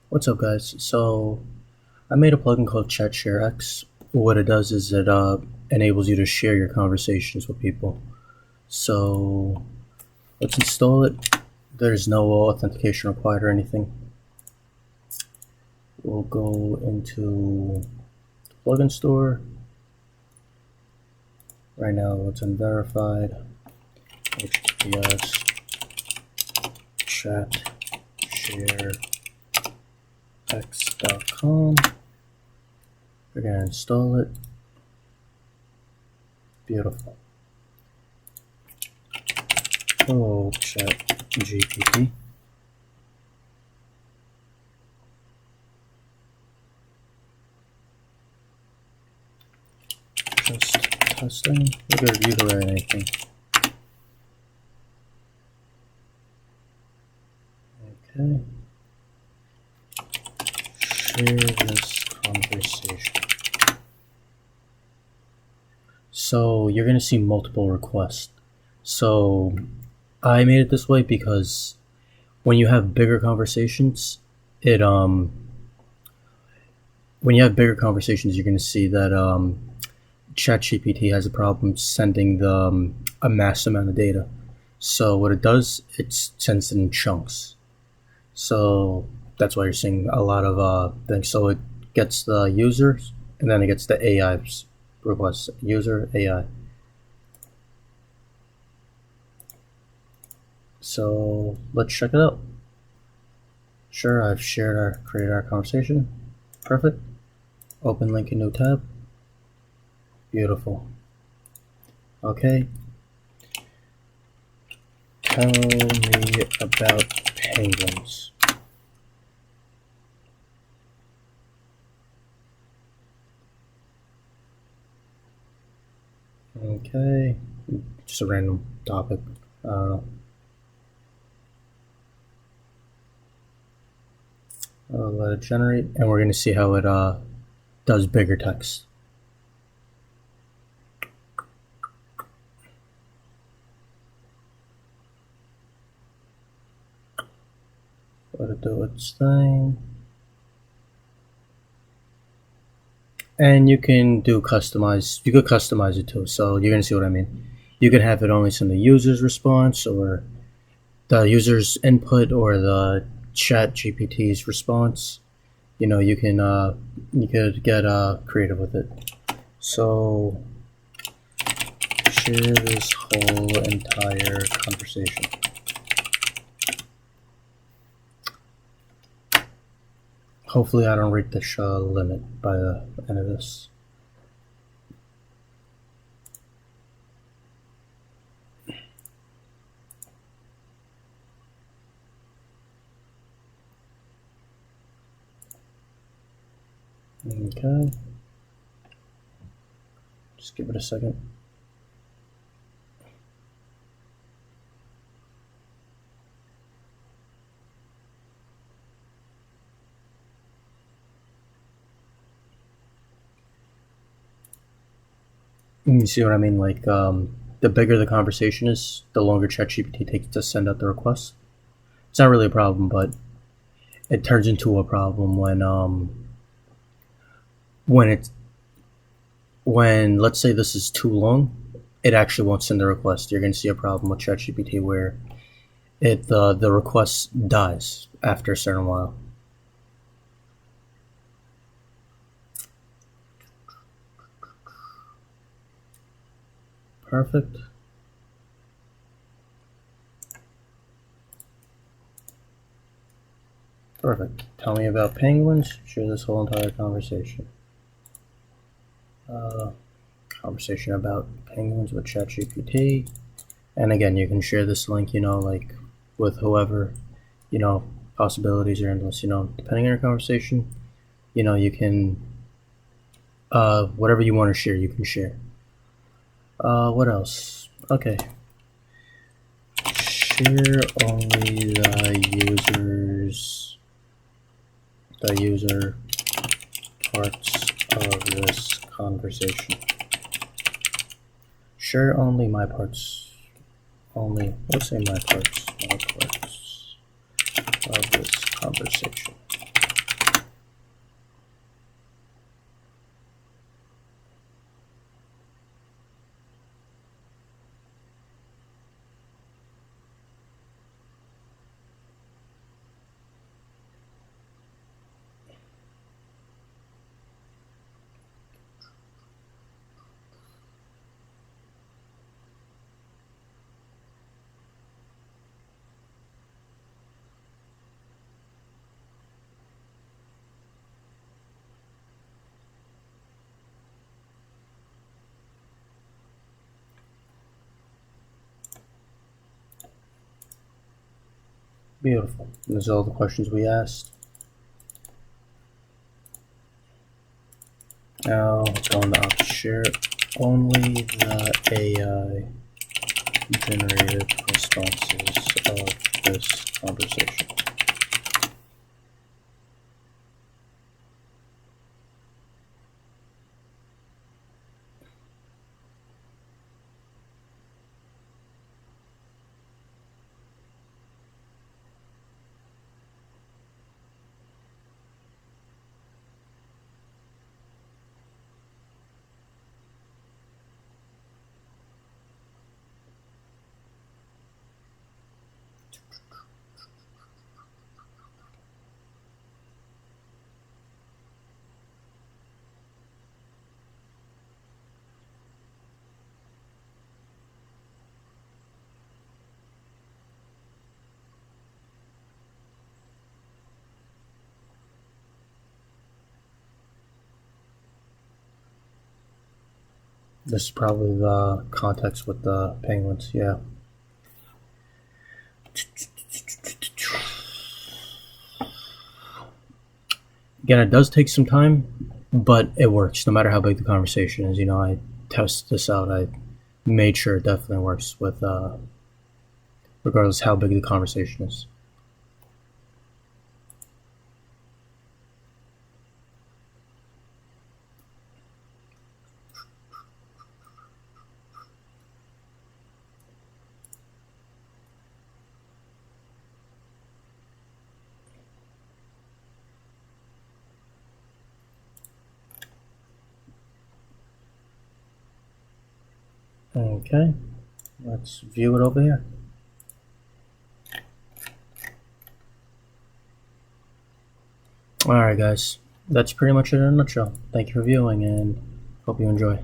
What's up, guys? So I made a plugin called ChatShareX. What it does is it enables you to share your conversations with people. So let's install it. There's no authentication required or anything. We'll go into the plugin store. Right now it's unverified. HTTPS ChatShareX.com. We're gonna install it. Beautiful. Oh, ChatGPT. Just testing. We're good. You can write anything. Okay. Share this conversation. So you're gonna see multiple requests. So I made it this way because when you have bigger conversations, you're gonna see that ChatGPT has a problem sending a mass amount of data. So what it does, it sends it in chunks. So that's why you're seeing a lot of things. So it gets the users, and then it gets the AI's requests. User, AI. So let's check it out. Sure, I've created our conversation. Perfect. Open link in new tab. Beautiful. Okay. Tell me about penguins. Okay. Just a random topic. I don't know. I'll let it generate, and we're going to see how it does bigger text. Let it do its thing. And you can customize it too, so you're going to see what I mean. You can have it only send the user's response, or the user's input, or the ChatGPT's response. You know, you could get creative with it. So share this whole entire conversation. Hopefully I don't reach the limit by the end of this. Okay. Just give it a second. You see what I mean? Like, the bigger the conversation is, the longer ChatGPT takes to send out the request. It's not really a problem, but it turns into a problem when let's say this is too long, it actually won't send the request. You're going to see a problem with ChatGPT where the request dies after a certain while. Perfect. Perfect. Tell me about penguins. Share this whole entire conversation. Conversation about penguins with ChatGPT. And again, you can share this link, like with whoever, possibilities are endless, depending on your conversation, you can, whatever you want to share, you can share. What else? Okay. Share only the user parts of this conversation. Share only my parts. Let's say my parts of this conversation. Beautiful. And those are all the questions we asked. Now go on the option share only the AI generated responses of this conversation. This is probably the context with the penguins, yeah. Again, it does take some time, but it works no matter how big the conversation is. I test this out. I made sure it definitely works with regardless how big the conversation is. Okay, let's view it over here. Alright guys, that's pretty much it in a nutshell. Thank you for viewing and hope you enjoy.